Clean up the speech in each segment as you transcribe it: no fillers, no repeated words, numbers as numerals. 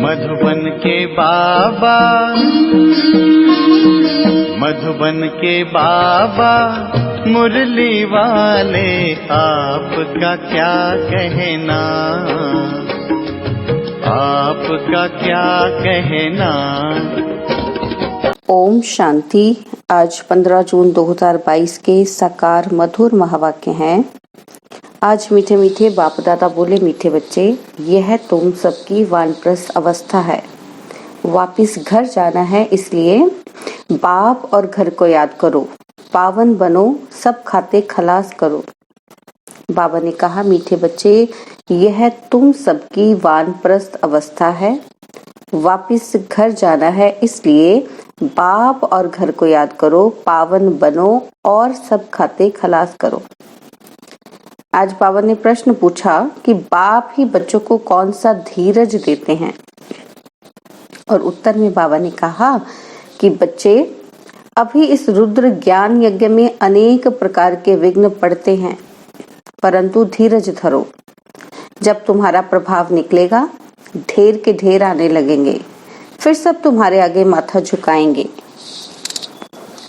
मधुबन के बाबा, मधुबन के बाबा मुरली वाले, आपका क्या कहना, आपका क्या कहना। ओम शांति। आज 15 जून 2022 के साकार मधुर महावाक्य हैं। आज मीठे मीठे बाप दादा बोले, मीठे बच्चे, यह तुम सबकी वानप्रस्थ अवस्था है। वापिस घर जाना है, इसलिए बाप और घर को याद करो। पावन बनो, सब खाते खलास करो। बाबा ने कहा, मीठे बच्चे, यह तुम सबकी वानप्रस्थ अवस्था है। वापिस घर जाना है, इसलिए बाप और घर को याद करो, पावन बनो और सब खाते खलास करो। आज बाबा ने प्रश्न पूछा कि बाप ही बच्चों को कौन सा धीरज देते हैं, और उत्तर में बाबा ने कहा कि बच्चे, अभी इस रुद्र ज्ञान यज्ञ में अनेक प्रकार के विघ्न पड़ते हैं, परंतु धीरज धरो। जब तुम्हारा प्रभाव निकलेगा, ढेर के ढेर आने लगेंगे, फिर सब तुम्हारे आगे माथा झुकाएंगे।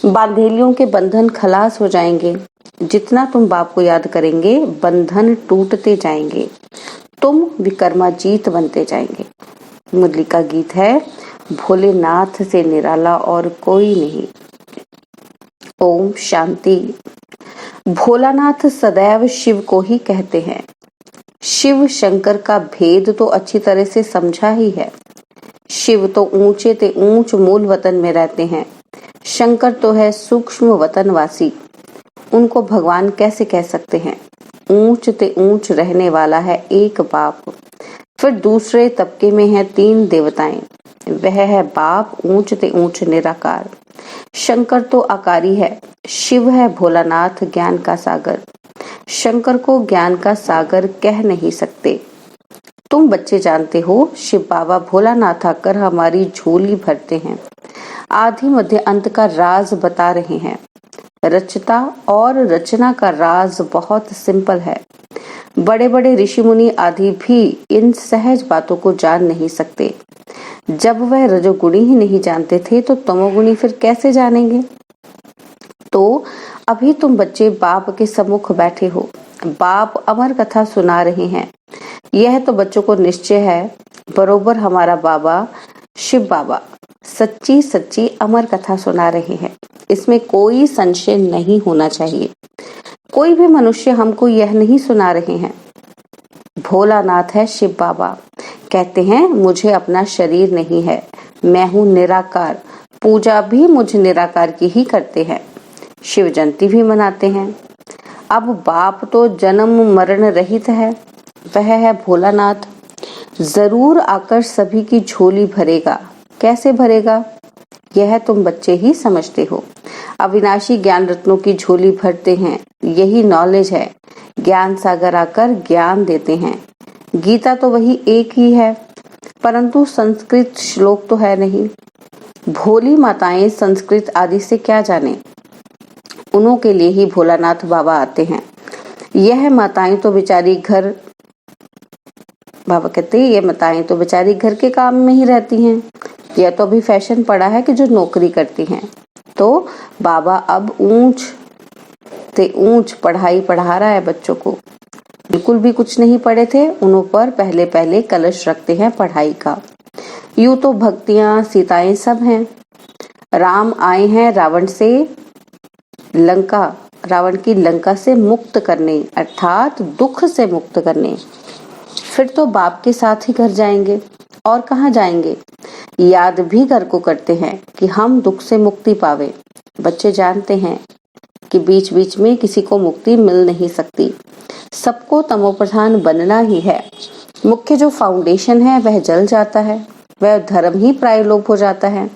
बांधेलियों के बंधन खलास हो जाएंगे। जितना तुम बाप को याद करेंगे, बंधन टूटते जाएंगे, तुम विकर्माजीत बनते जाएंगे। मुरली का गीत है, भोलेनाथ से निराला और कोई नहीं। ओम शांति। भोलानाथ सदैव शिव को ही कहते हैं। शिव शंकर का भेद तो अच्छी तरह से समझा ही है। शिव तो ऊंचे ते ऊंच मूल वतन में रहते हैं, शंकर तो है सूक्ष्म वतनवासी। उनको भगवान कैसे कह सकते हैं? ऊंच ते ऊंच रहने वाला है एक बाप। फिर दूसरे तबके में है 3 देवताएं, वह है बाप ऊंच ते ऊंच निराकार। शंकर तो आकारी है, शिव है भोलानाथ ज्ञान का सागर। शंकर को ज्ञान का सागर कह नहीं सकते। तुम बच्चे जानते हो, शिव बाबा भोलानाथ आकर हमारी झोली भरते हैं, आदि मध्य अंत का राज बता रहे हैं। रचता और रचना का राज बहुत सिंपल है। बड़े बड़े ऋषि मुनि आदि भी इन सहज बातों को जान नहीं सकते। जब वह रजोगुणी ही नहीं जानते थे, तो तमोगुणी फिर कैसे जानेंगे? तो अभी तुम बच्चे बाप के सम्मुख बैठे हो, बाप अमर कथा सुना रहे हैं। यह तो बच्चों को निश्चय है, बरोबर हमारा बाबा शिव बाबा सच्ची सच्ची अमर कथा सुना रहे हैं। इसमें कोई संशय नहीं होना चाहिए। कोई भी मनुष्य हमको यह नहीं सुना रहे हैं। भोलानाथ है शिव बाबा, कहते हैं मुझे अपना शरीर नहीं है, मैं हूँ निराकार। पूजा भी मुझ निराकार की ही करते हैं, शिव जयंती भी मनाते हैं। अब बाप तो जन्म मरण रहित है, वह है भोलानाथ। जरूर आकर सभी की झोली भरेगा। कैसे भरेगा, यह तुम बच्चे ही समझते हो। अविनाशी ज्ञान रत्नों की झोली भरते हैं, यही नॉलेज है। ज्ञान सागर आकर ज्ञान देते हैं। गीता तो वही एक ही है, परंतु संस्कृत श्लोक तो है नहीं। भोली माताएं संस्कृत आदि से क्या जाने, उन्हों के लिए ही भोलानाथ बाबा आते हैं। यह माताएं तो बेचारी घर, बाबा कहते हैं, ये माताएं तो बेचारी घर के काम में ही रहती हैं। यह तो अभी फैशन पड़ा है कि जो नौकरी करती हैं। तो बाबा अब ऊंच ते ऊंच पढ़ाई पढ़ा रहा है बच्चों को। बिल्कुल भी कुछ नहीं पढ़े थे, उन्हों पर पहले पहले कलश रखते हैं पढ़ाई का। यूं तो भक्तियां सीताएं सब हैं। राम आए हैं रावण की लंका से मुक्त करने, अर्थात दुख से मुक्त करने। फिर तो बाप के साथ ही घर जाएंगे, और कहाँ जाएंगे? याद भी घर को करते हैं कि हम दुख से मुक्ति पावे। बच्चे जानते हैं कि बीच बीच में किसी को मुक्ति मिल नहीं सकती, सबको तमोप्रधान बनना ही है। मुख्य जो फाउंडेशन है वह जल जाता है, वह धर्म ही प्रायलोप हो जाता है।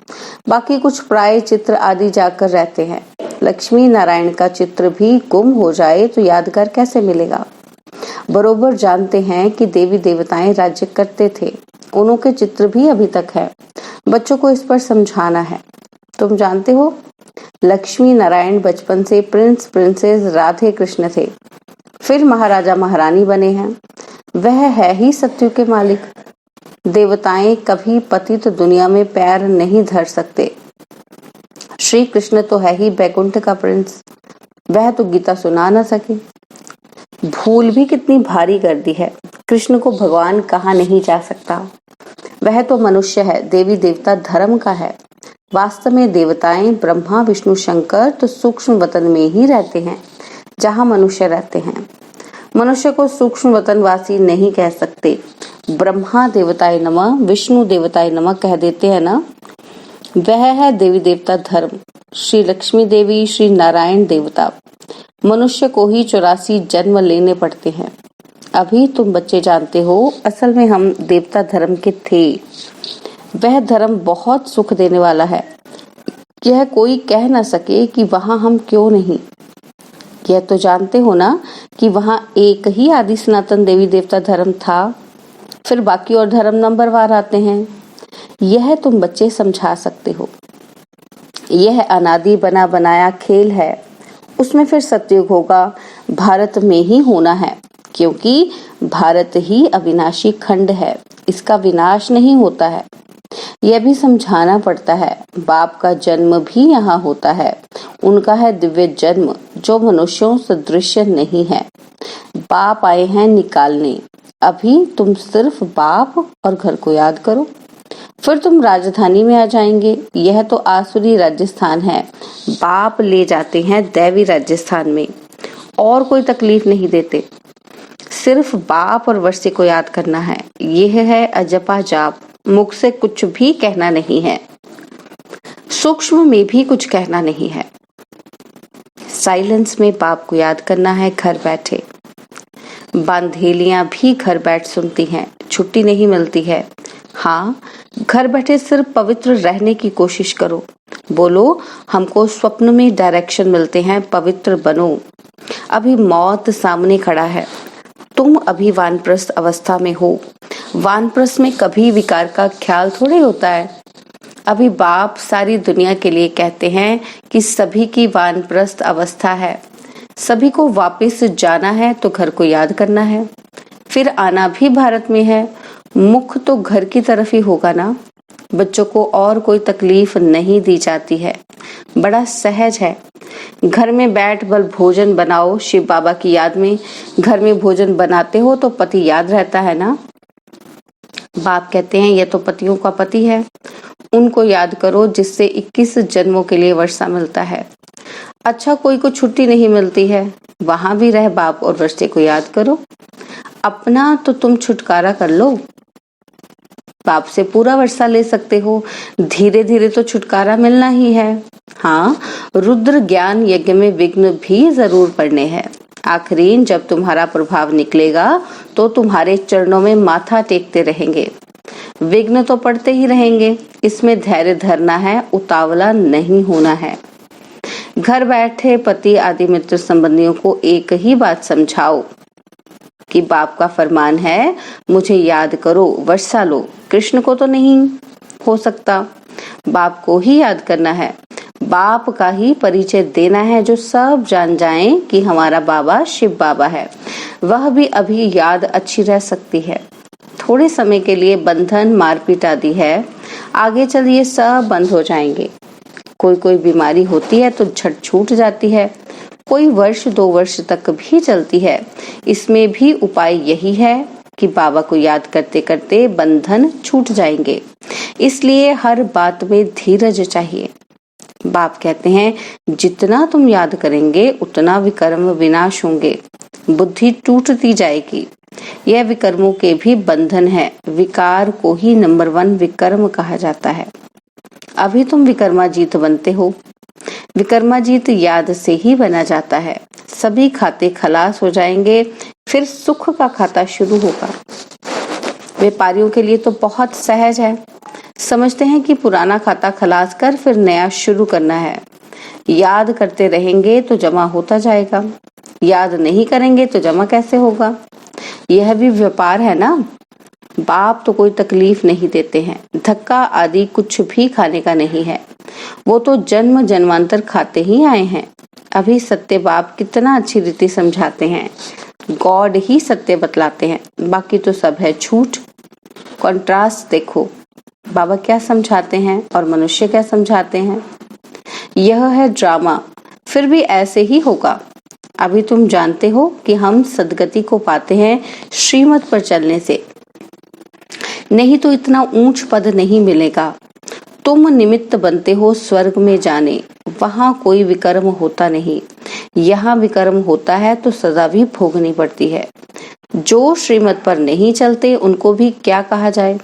बाकी कुछ प्राय चित्र आदि जाकर रहते हैं। लक्ष्मी नारायण का चित्र भी गुम हो जाए तो यादगार कैसे मिलेगा? बरोबर जानते हैं कि देवी देवताएं राज्य करते थे, उन्हों के चित्र भी अभी तक है। बच्चों को इस पर समझाना है। तुम जानते हो, लक्ष्मी नारायण बचपन से प्रिंस प्रिंसेस राधे कृष्ण थे, फिर महाराजा महारानी बने हैं। वह है ही सत्युग के मालिक। देवताएं कभी पतित दुनिया में पैर नहीं धर सकते। श्री कृष्ण तो है ही बैकुंठ का प्रिंस, वह तो गीता सुना न सके। भूल भी कितनी भारी कर दी है, कृष्ण को भगवान कहा नहीं जा सकता। वह तो मनुष्य है, देवी देवता धर्म का है। वास्तव में देवताएं ब्रह्मा विष्णु शंकर तो सूक्ष्म वतन में ही रहते हैं जहां मनुष्य रहते हैं। मनुष्य को सूक्ष्म वतनवासी नहीं कह सकते। ब्रह्मा देवताय नमः, विष्णु देवताय नमः कह देते हैं ना, वह है देवी देवता धर्म। श्री लक्ष्मी देवी, श्री नारायण देवता। मनुष्य को ही 84 जन्म लेने पड़ते हैं। अभी तुम बच्चे जानते हो, असल में हम देवता धर्म के थे। वह धर्म बहुत सुख देने वाला है, यह कोई कह न सके कि वहां हम क्यों नहीं। यह तो जानते हो ना कि वहां एक ही आदि सनातन देवी देवता धर्म था, फिर बाकी और धर्म नंबरवार आते हैं। यह तुम बच्चे समझा सकते हो। यह अनादि बना बनाया खेल है, उसमें फिर सतयुग होगा, भारत में ही होना है, क्योंकि भारत ही अविनाशी खंड है, इसका विनाश नहीं होता है। यह भी समझाना पड़ता है। बाप का जन्म भी यहाँ होता है, उनका है दिव्य जन्म जो मनुष्यों सदृश नहीं है। बाप आए हैं निकालने। अभी तुम सिर्फ बाप और घर को याद करो, फिर तुम राजधानी में आ जाएंगे। यह तो आसुरी राजस्थान है, बाप ले जाते हैं दैवी राजस्थान में। और कोई तकलीफ नहीं देते, सिर्फ बाप और वर्षे को याद करना है। यह है अजपा जाप, मुख से कुछ भी कहना नहीं है, सूक्ष्म में भी कुछ कहना नहीं है। साइलेंस में बाप को याद करना है घर बैठे। बांधेलियां भी घर बैठ सुनती हैं, छुट्टी नहीं मिलती है। हाँ, घर बैठे सिर्फ पवित्र रहने की कोशिश करो। बोलो हमको स्वप्न में डायरेक्शन मिलते हैं, पवित्र बनो। अभी मौत सामने खड़ा है, तुम अभी वानप्रस्थ अवस्था में हो। वानप्रस्थ में कभी विकार का ख्याल थोड़े होता है। अभी बाप सारी दुनिया के लिए कहते हैं कि सभी की वानप्रस्थ अवस्था है, सभी को वापस जाना है तो घर को याद करना है, फिर आना भी भारत में है। मुख तो घर की तरफ ही होगा ना। बच्चों को और कोई तकलीफ नहीं दी जाती है, बड़ा सहज है। घर में बैठ बल भोजन बनाओ शिव बाबा की याद में। घर में भोजन बनाते हो तो पति याद रहता है ना। बाप कहते हैं यह तो पतियों का पति है, उनको याद करो जिससे 21 जन्मों के लिए वर्षा मिलता है। अच्छा, कोई को छुट्टी नहीं मिलती है, वहां भी रह बाप और वर्षे को याद करो। अपना तो तुम छुटकारा कर लो, बाप से पूरा वर्षा ले सकते हो। धीरे धीरे तो छुटकारा मिलना ही है। हाँ, रुद्र ज्ञान यज्ञ में विघ्न भी जरूर पड़ने हैं। आखिरीन जब तुम्हारा प्रभाव निकलेगा तो तुम्हारे चरणों में माथा टेकते रहेंगे। विघ्न तो पड़ते ही रहेंगे, इसमें धैर्य धरना है, उतावला नहीं होना है। घर बैठे पति आदि मित्र संबंधियों को एक ही बात समझाओ कि बाप का फरमान है मुझे याद करो, वर्षा लो। कृष्ण को तो नहीं हो सकता, बाप को ही याद करना है। बाप का ही परिचय देना है जो सब जान जाएं कि हमारा बाबा शिव बाबा है। वह भी अभी याद अच्छी रह सकती है, थोड़े समय के लिए बंधन मारपीट आदि है, आगे चल ये सब बंद हो जाएंगे। कोई कोई बीमारी होती है तो झट छूट जाती है, कोई वर्ष 2 वर्ष तक भी चलती है। इसमें भी उपाय यही है कि बाबा को याद करते करते बंधन छूट जाएंगे। इसलिए हर बात में धीरज चाहिए। बाप कहते हैं जितना तुम याद करेंगे उतना विकर्म विनाश होंगे, बुद्धि टूटती जाएगी। यह विकर्मों के भी बंधन है। विकार को ही नंबर 1 विकर्म कहा जाता है। अभी तुम विकर्माजीत बनते हो। विकर्माजीत याद से ही बना जाता है। सभी खाते खलास हो जाएंगे, फिर सुख का खाता शुरू होगा। व्यापारियों के लिए तो बहुत सहज है, समझते हैं कि पुराना खाता खलास कर फिर नया शुरू करना है। याद करते रहेंगे तो जमा होता जाएगा, याद नहीं करेंगे तो जमा कैसे होगा। यह भी व्यापार है ना। बाप तो कोई तकलीफ नहीं देते हैं, धक्का आदि कुछ भी खाने का नहीं है। वो तो जन्म जन्मांतर खाते ही आए हैं। अभी सत्य बाप कितना अच्छी रीति समझाते हैं। गॉड ही सत्य बतलाते हैं, बाकी तो सब है झूठ। कॉन्ट्रास्ट देखो, बाबा क्या समझाते हैं और मनुष्य क्या समझाते हैं। यह है ड्रामा, फिर भी ऐसे ही होगा। अभी तुम जानते हो कि हम सद्गति को पाते हैं श्रीमत पर चलने से, नहीं तो इतना ऊंच पद नहीं मिलेगा। तुम निमित्त बनते हो स्वर्ग में जाने, वहां कोई विकर्म होता नहीं। यहाँ विकर्म होता है तो सजा भी भोगनी पड़ती है। जो श्रीमत पर नहीं चलते उनको भी क्या कहा जाए?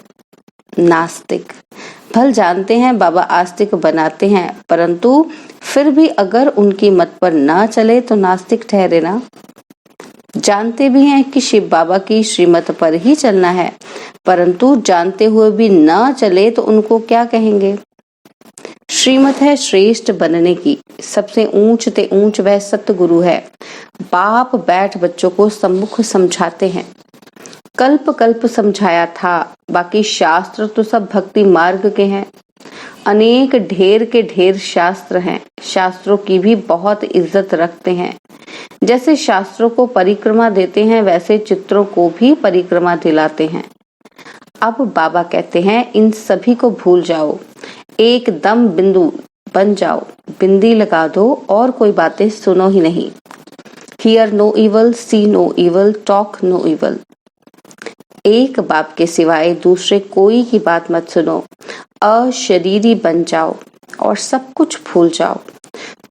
नास्तिक। भल जानते हैं बाबा आस्तिक बनाते हैं, परंतु फिर भी अगर उनकी मत पर ना चले तो नास्तिक ठहरे ना। जानते भी हैं कि शिव बाबा की श्रीमत पर ही चलना है, परंतु जानते हुए भी ना चले तो उनको क्या कहेंगे? श्रीमत है श्रेष्ठ बनने की, सबसे ऊंच ते ऊंच वह सतगुरु है। बाप बैठ बच्चों को सम्मुख समझाते हैं। कल्प कल्प समझाया था, बाकी शास्त्र तो सब भक्ति मार्ग के हैं। अनेक ढेर के ढेर शास्त्र हैं, शास्त्रों की भी बहुत इज्जत रखते हैं। जैसे शास्त्रों को परिक्रमा देते हैं, वैसे चित्रों को भी परिक्रमा दिलाते हैं। अब बाबा कहते हैं इन सभी को भूल जाओ, एकदम बिंदु बन जाओ, बिंदी लगा दो और कोई बातें सुनो ही नहीं। Hear no evil, see no evil, talk no evil। एक बाप के सिवाय दूसरे कोई की बात मत सुनो, अशरीरी बन जाओ और सब कुछ भूल जाओ।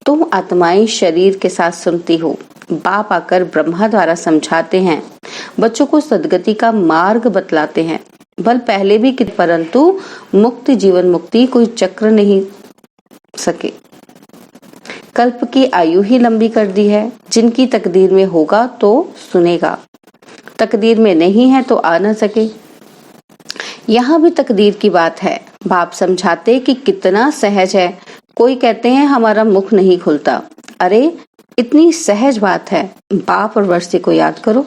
तुम आत्माएं शरीर के साथ सुनती हो। बाप आकर ब्रह्मा द्वारा समझाते हैं, बच्चों को सद्गति का मार्ग बतलाते हैं। बल पहले भी परंतु मुक्त जीवन मुक्ति कोई चक्र नहीं सके। कल्प की आयु ही लंबी कर दी है। जिनकी तकदीर में होगा तो सुनेगा, तकदीर में नहीं है तो आ न सके। यहाँ भी तकदीर की बात है। बाप समझाते कि कितना सहज है। कोई कहते हैं हमारा मुख नहीं खुलता। अरे इतनी सहज बात है। बाप और वर्षी को याद करो,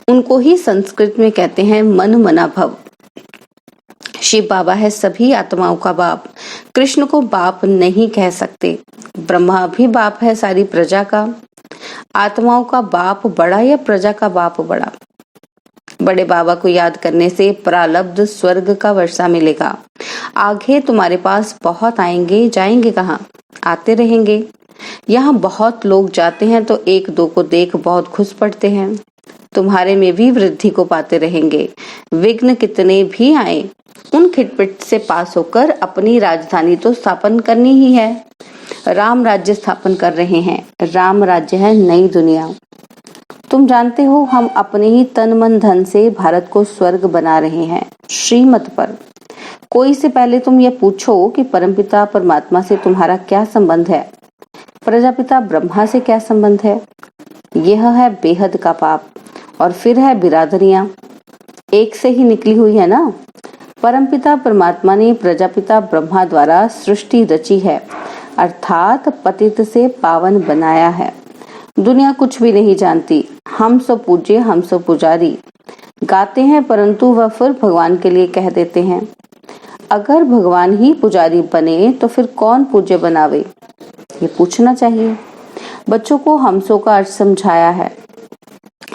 उनको ही संस्कृत में कहते हैं मन मना भव। शिव बाबा है सभी आत्माओं का बाप। कृष्ण को बाप नहीं कह सकते। ब्रह्मा भी बाप है सारी प्रजा का। आत्माओं का बाप बड़ा या प्रजा का बाप बड़ा? बड़े बाबा को याद करने से प्रालब्ध स्वर्ग का वर्षा मिलेगा। आगे तुम्हारे पास बहुत आएंगे, जाएंगे कहाँ? आते रहेंगे। यहाँ बहुत लोग जाते हैं तो एक दो को देख बहुत खुश पड़ते हैं। तुम्हारे में भी वृद्धि को पाते रहेंगे। विघ्न कितने भी आए, उन खिटपिट से पास होकर अपनी राजधानी तो स्थापन करनी ही है। राम राज्य स्थापन कर रहे हैं। राम राज्य है नई दुनिया। तुम जानते हो हम अपने ही तन मन धन से भारत को स्वर्ग बना रहे हैं श्रीमत पर। कोई से पहले तुम ये पूछो कि परमपिता परमात्मा से तुम्हारा क्या संबंध है, प्रजापिता ब्रह्मा से क्या संबंध है। यह है बेहद का पाप। और फिर है बिरादरियां, एक से ही निकली हुई है ना। परमपिता परमात्मा ने प्रजापिता ब्रह्मा द्वारा सृष्टि रची है, अर्थात पतित से पावन बनाया है। दुनिया कुछ भी नहीं जानती। हम सो पूज्य, हम सो पुजारी गाते हैं, परंतु वह फिर भगवान के लिए कह देते हैं। अगर भगवान ही पुजारी बने तो फिर कौन पूज्य बनावे, ये पूछना चाहिए। बच्चों को हमसो का अर्थ समझाया है।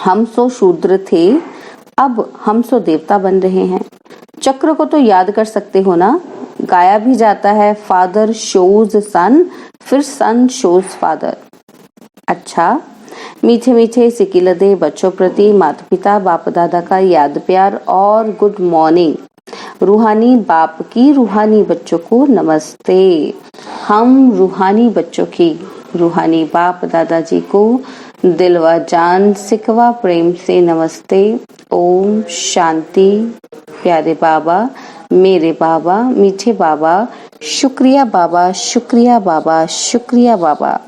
हम सो शूद्र थे, अब हम सो देवता बन रहे हैं। चक्र को तो याद कर सकते हो ना। गाया भी जाता है, फादर शोज सन, फिर सन शोज फादर। अच्छा, मीठे मीठे सिकिलदे बच्चों प्रति माता पिता बाप दादा का याद प्यार और गुड मॉर्निंग। रूहानी बाप की रूहानी बच्चों को नमस्ते। हम रूहानी बच्चों की रूहानी बाप दादाजी को दिलवा जान सिकवा प्रेम से नमस्ते। ओम शांति। प्यारे बाबा, मेरे बाबा, मीठे बाबा, शुक्रिया बाबा, शुक्रिया बाबा, शुक्रिया बाबा।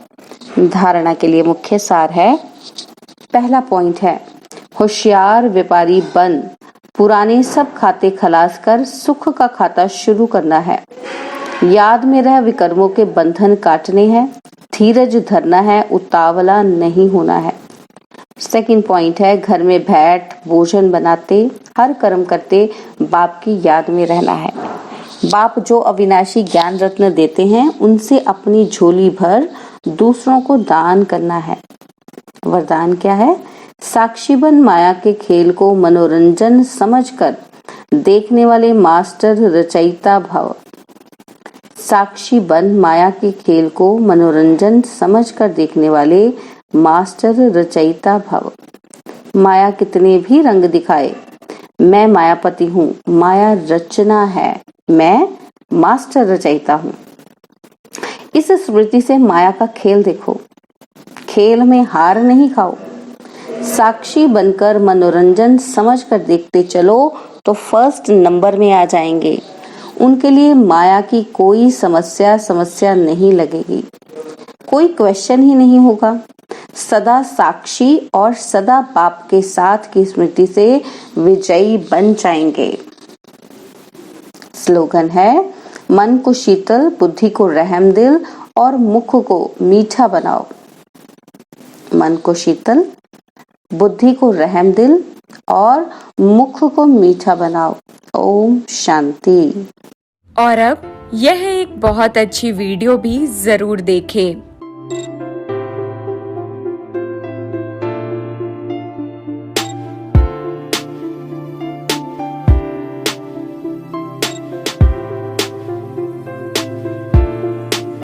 धारणा के लिए मुख्य सार है। पहला पॉइंट है, होशियार व्यापारी बन पुराने सब खाते खलास कर सुख का खाता शुरू करना है। याद में रह विकर्मों के बंधन काटने हैं। धीरज धरना है, उतावला नहीं होना है। सेकंड पॉइंट है, घर में बैठ भोजन बनाते हर कर्म करते बाप की याद में रहना है। बाप जो अविनाशी ज्ञान रत्न देते हैं उनसे अपनी झोली भर दूसरों को दान करना है। वरदान क्या है? साक्षी बन माया के खेल को मनोरंजन समझकर देखने वाले मास्टर रचयिता भव। साक्षी बन माया के खेल को मनोरंजन समझकर देखने वाले मास्टर रचयिता भव। माया कितने भी रंग दिखाए, मैं मायापति हूँ, माया रचना है, मैं मास्टर रचयिता हूँ। इस स्मृति से माया का खेल देखो, खेल में हार नहीं खाओ। साक्षी बनकर मनोरंजन समझकर देखते चलो तो फर्स्ट नंबर में आ जाएंगे। उनके लिए माया की कोई समस्या नहीं लगेगी, कोई क्वेश्चन ही नहीं होगा। सदा साक्षी और सदा बाप के साथ की स्मृति से विजयी बन जाएंगे। स्लोगन है, मन को शीतल, बुद्धि को रहमदिल और मुख को मीठा बनाओ। मन को शीतल, बुद्धि को रहमदिल और मुख को मीठा बनाओ। ओम शांति। और अब यह एक बहुत अच्छी वीडियो भी जरूर देखें।